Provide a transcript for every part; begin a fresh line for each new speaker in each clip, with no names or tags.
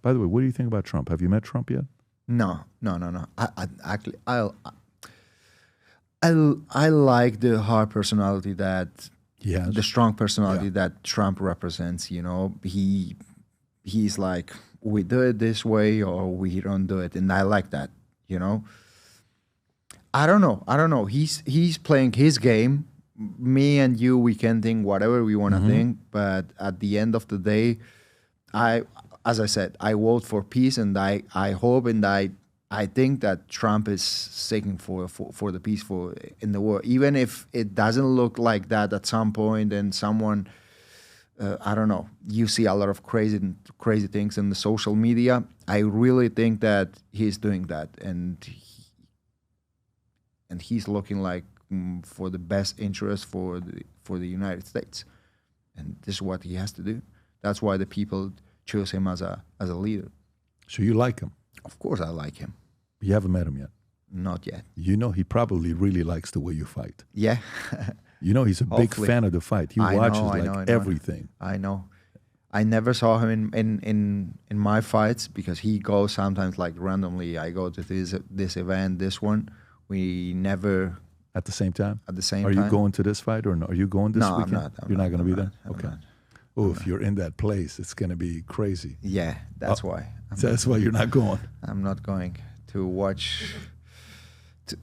By the way, what do you think about Trump? Have you met Trump yet?
No. I like the hard personality that the strong personality that Trump represents. You know, he's like, we do it this way or we don't do it, and I like that. You know, I don't know. He's playing his game. Me and you, we can think whatever we want to think, but at the end of the day, as I said, I vote for peace, and I hope and I think that Trump is seeking for the peace in the world, even if it doesn't look like that at some point. And someone, I don't know, you see a lot of crazy things in the social media. I really think that he's doing that, and he's looking like for the best interest for the United States, and this is what he has to do. That's why the people choose him as a leader.
So you like him?
Of course I like him.
You haven't met him yet?
Not yet.
You know, he probably really likes the way you fight.
Yeah.
You know, he's a big fan of the fight. He watches everything.
I know. I never saw him in my fights because he goes sometimes like randomly. I go to this event, this one. We never...
At the same time?
At the same time.
Are you going to this fight or no? Are you going this weekend?
No, I'm not.
You're not going to be there?
Okay.
Oh, if you're in that place, it's going to be crazy.
Yeah, that's why.
That's why you're not going.
I'm not going to watch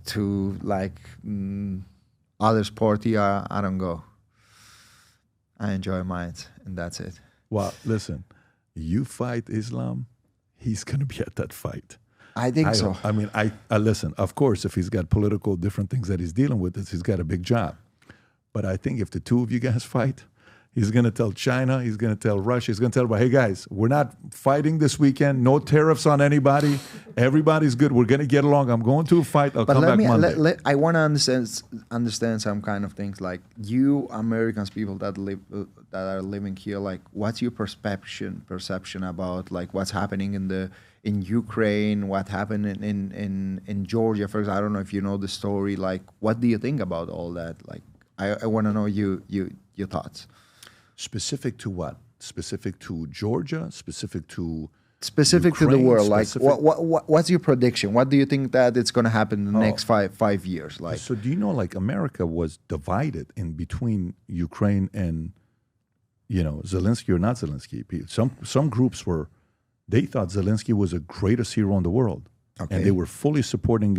to like other sporty. I don't go. I enjoy mine, and that's it.
Well, listen, you fight Islam, he's going to be at that fight.
I think so.
I mean, I listen, of course, if he's got political different things that he's dealing with, he's got a big job. But I think if the two of you guys fight, he's going to tell China, he's going to tell Russia, he's going to tell everybody, hey guys, we're not fighting this weekend, no tariffs on anybody, everybody's good, we're going to get along, I'm going to a fight, I'll come back Monday.
I want to understand some kind of things, like you Americans, people that are living here, like what's your perception about like what's happening in Ukraine, what happened in Georgia, for example? I don't know if you know the story, like what do you think about all that? Like I want to know your thoughts.
Specific to what? Specific to Georgia? Specific to
Ukraine, to the world? Like,
specific...
what's your prediction? What do you think that it's going to happen in the next five years? Like,
so do you know, like America was divided in between Ukraine and, you know, Zelensky or not Zelensky. Some groups they thought Zelensky was the greatest hero in the world, and they were fully supporting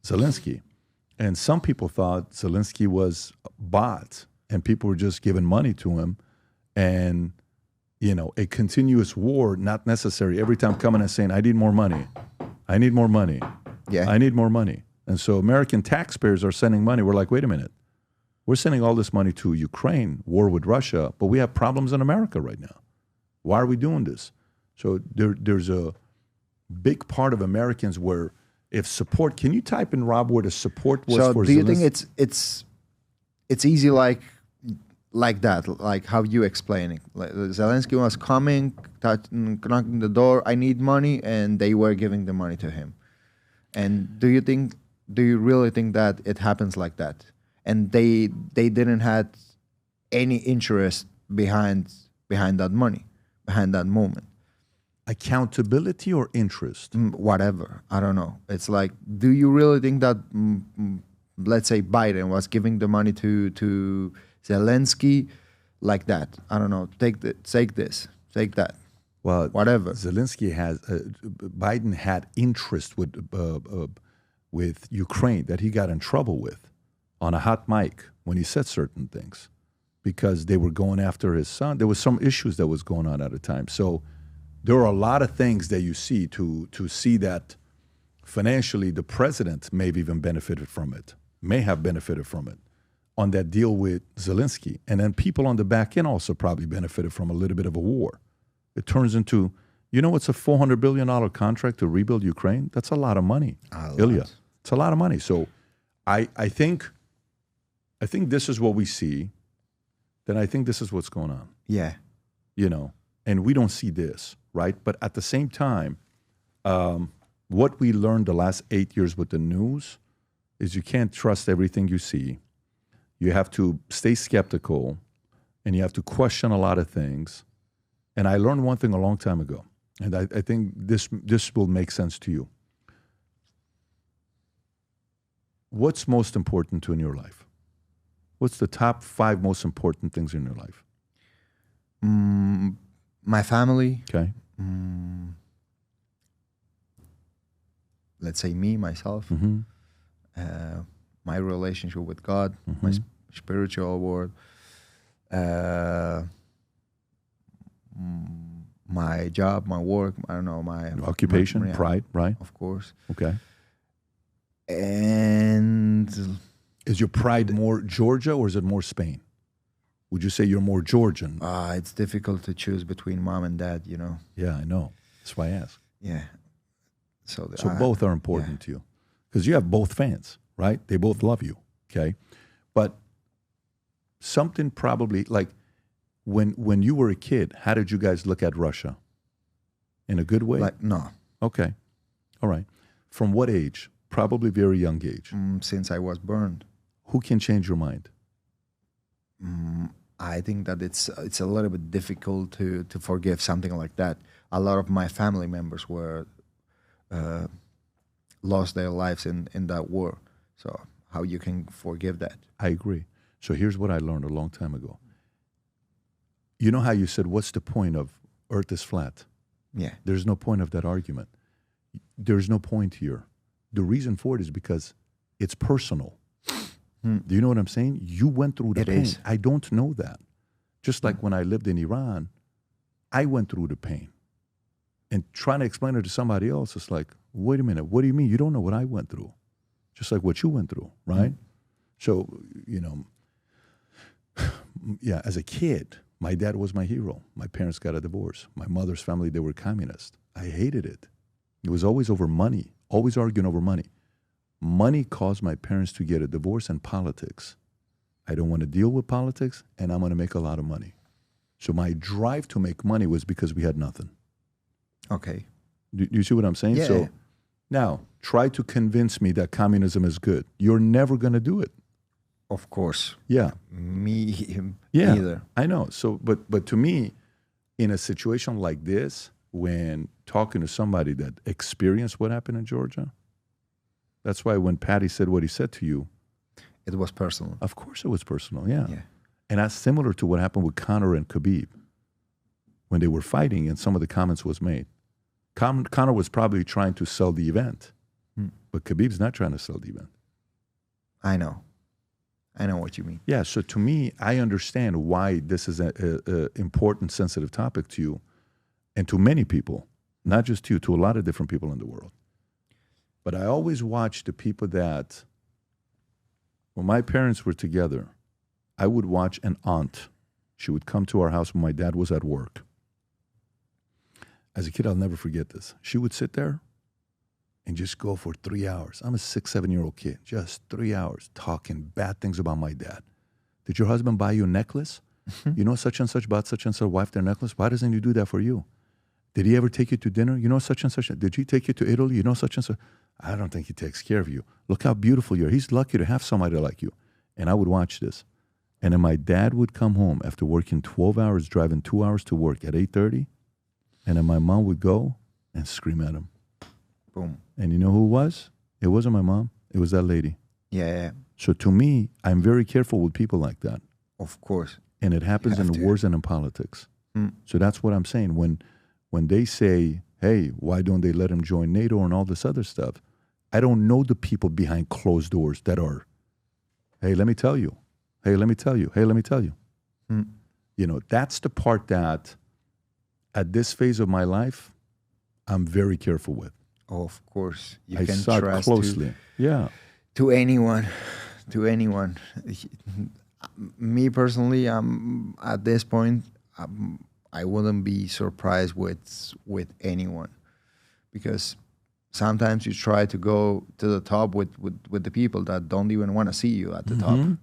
Zelensky. And some people thought Zelensky was a bot, and people were just giving money to him, and you know, a continuous war, not necessary. Every time coming and saying, I need more money. I need more money.
Yeah.
I need more money. And so American taxpayers are sending money. We're like, wait a minute. We're sending all this money to Ukraine, war with Russia, but we have problems in America right now. Why are we doing this? So there's a big part of Americans where if support, can you type in, Rob, where the support was for Zelensky?
So do you think it's easy like that, like how you explain it? Like Zelensky was coming, knocking the door, I need money, and they were giving the money to him. And do you really think that it happens like that? And they didn't have any interest behind that money, behind that moment?
Accountability or interest?
Whatever. I don't know. It's like, do you really think that, let's say Biden was giving the money to Zelensky like that? I don't know. Take this, take that.
Well,
whatever.
Zelensky Biden had interest with Ukraine that he got in trouble with on a hot mic when he said certain things because they were going after his son. There was some issues that was going on at the time. So there are a lot of things that you see to see that financially the president may have even benefited from it, may have benefited from it on that deal with Zelensky. And then people on the back end also probably benefited from a little bit of a war. It turns into, you know, it's a $400 billion contract to rebuild Ukraine. That's a lot of money, Ilia. It's a lot of money. So I think this is what we see. Then I think this is what's going on.
Yeah.
You know, and we don't see this, right? But at the same time, what we learned the last 8 years with the news is you can't trust everything you see. You have to stay skeptical, and you have to question a lot of things. And I learned one thing a long time ago. And I think this will make sense to you. What's most important to in your life? What's the top 5 most important things in your life?
My family.
Okay.
Let's say myself. My relationship with God, my spiritual world. My job, my work, I don't know, my
occupation, pride, right?
Of course.
Okay.
And
is your pride more Georgia or is it more Spain? Would you say you're more Georgian?
It's difficult to choose between mom and dad, you know.
Yeah, I know. That's why I ask.
Yeah.
So both are important to you because you have both fans, right? They both love you, okay? But something probably like when you were a kid, how did you guys look at Russia? In a good way?
No.
Okay. All right. From what age? Probably very young age.
Since I was born.
Who can change your mind?
I think that it's a little bit difficult to forgive something like that. A lot of my family members were lost their lives in that war. So how you can forgive that?
I agree. So here's what I learned a long time ago. You know how you said, what's the point of Earth is flat?
Yeah.
There's no point of that argument. There's no point here. The reason for it is because it's personal. Do you know what I'm saying? You went through the pain. I don't know that. Just like when I lived in Iran, I went through the pain. And trying to explain it to somebody else, it's like, wait a minute, what do you mean? You don't know what I went through. Just like what you went through, right? So, you know, yeah, as a kid, my dad was my hero. My parents got a divorce. My mother's family, they were communist. I hated it. It was always over money, always arguing over money. Money caused my parents to get a divorce and politics. I don't want to deal with politics, and I'm going to make a lot of money. So my drive to make money was because we had nothing.
Okay.
Do you see what I'm saying?
Yeah.
So now, try to convince me that communism is good. You're never going to do it.
Of course.
Yeah.
Either.
I know. So, but to me, in a situation like this, when talking to somebody that experienced what happened in Georgia, that's why when Paddy said what he said to you,
it was personal.
Of course it was personal, yeah. And that's similar to what happened with Conor and Khabib when they were fighting and some of the comments was made. Conor was probably trying to sell the event, but Khabib's not trying to sell the event.
I know what you mean.
Yeah, so to me, I understand why this is an important, sensitive topic to you and to many people, not just to you, to a lot of different people in the world. But I always watch the people that, when my parents were together, I would watch an aunt. She would come to our house when my dad was at work. As a kid, I'll never forget this. She would sit there and just go for 3 hours. I'm a 6, 7-year-old kid. Just 3 hours talking bad things about my dad. Did your husband buy you a necklace? You know such and such bought such and such wife their necklace? Why doesn't he do that for you? Did he ever take you to dinner? You know such and such. Did he take you to Italy? You know such and such. I don't think he takes care of you. Look how beautiful you are. He's lucky to have somebody like you. And I would watch this. And then my dad would come home after working 12 hours, driving 2 hours to work at 8:30. And then my mom would go and scream at him.
Boom.
And you know who it was? It wasn't my mom. It was that lady.
Yeah.
So to me, I'm very careful with people like that.
Of course.
And it happens in wars and in politics. So that's what I'm saying. When they say, hey, why don't they let him join NATO and all this other stuff? I don't know the people behind closed doors that are, hey, let me tell you. Hey, let me tell you. Hey, let me tell you. You know, that's the part that at this phase of my life, I'm very careful with.
Oh, of course. You
I
can
saw
trust
it closely.
To anyone. Me personally, at this point, I wouldn't be surprised with anyone, because sometimes you try to go to the top with the people that don't even want to see you at the top.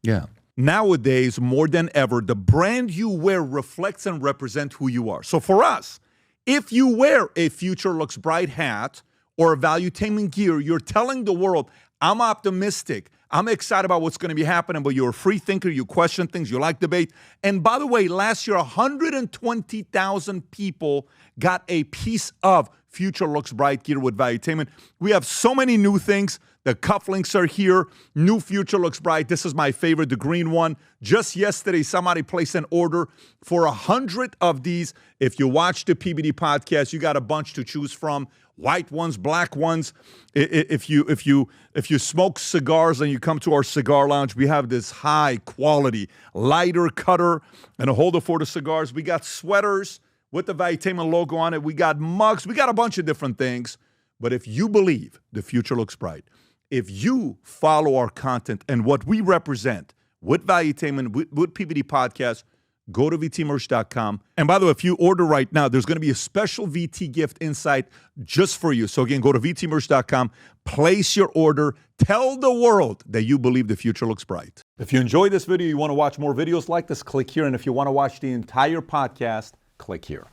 Yeah. Nowadays, more than ever, the brand you wear reflects and represents who you are. So for us, if you wear a Future Looks Bright hat or a Valuetainment gear, you're telling the world, I'm optimistic I'm excited about what's going to be happening, but you're a free thinker. You question things. You like debate. And by the way, last year, 120,000 people got a piece of Future Looks Bright gear with Valuetainment. We have so many new things. The cufflinks are here. New Future Looks Bright. This is my favorite, the green one. Just yesterday, somebody placed an order for 100 of these. If you watch the PBD podcast, you got a bunch to choose from. White ones, black ones. If you smoke cigars and you come to our cigar lounge, we have this high quality lighter cutter and a holder for the cigars. We got sweaters with the Valuetainment logo on it. We got mugs. We got a bunch of different things. But if you believe the future looks bright, if you follow our content and what we represent with Valuetainment, with PBD Podcast, go to vtmerch.com. And by the way, if you order right now, there's going to be a special VT gift inside just for you. So again, go to vtmerch.com, place your order, tell the world that you believe the future looks bright. If you enjoyed this video, you want to watch more videos like this, click here. And if you want to watch the entire podcast, click here.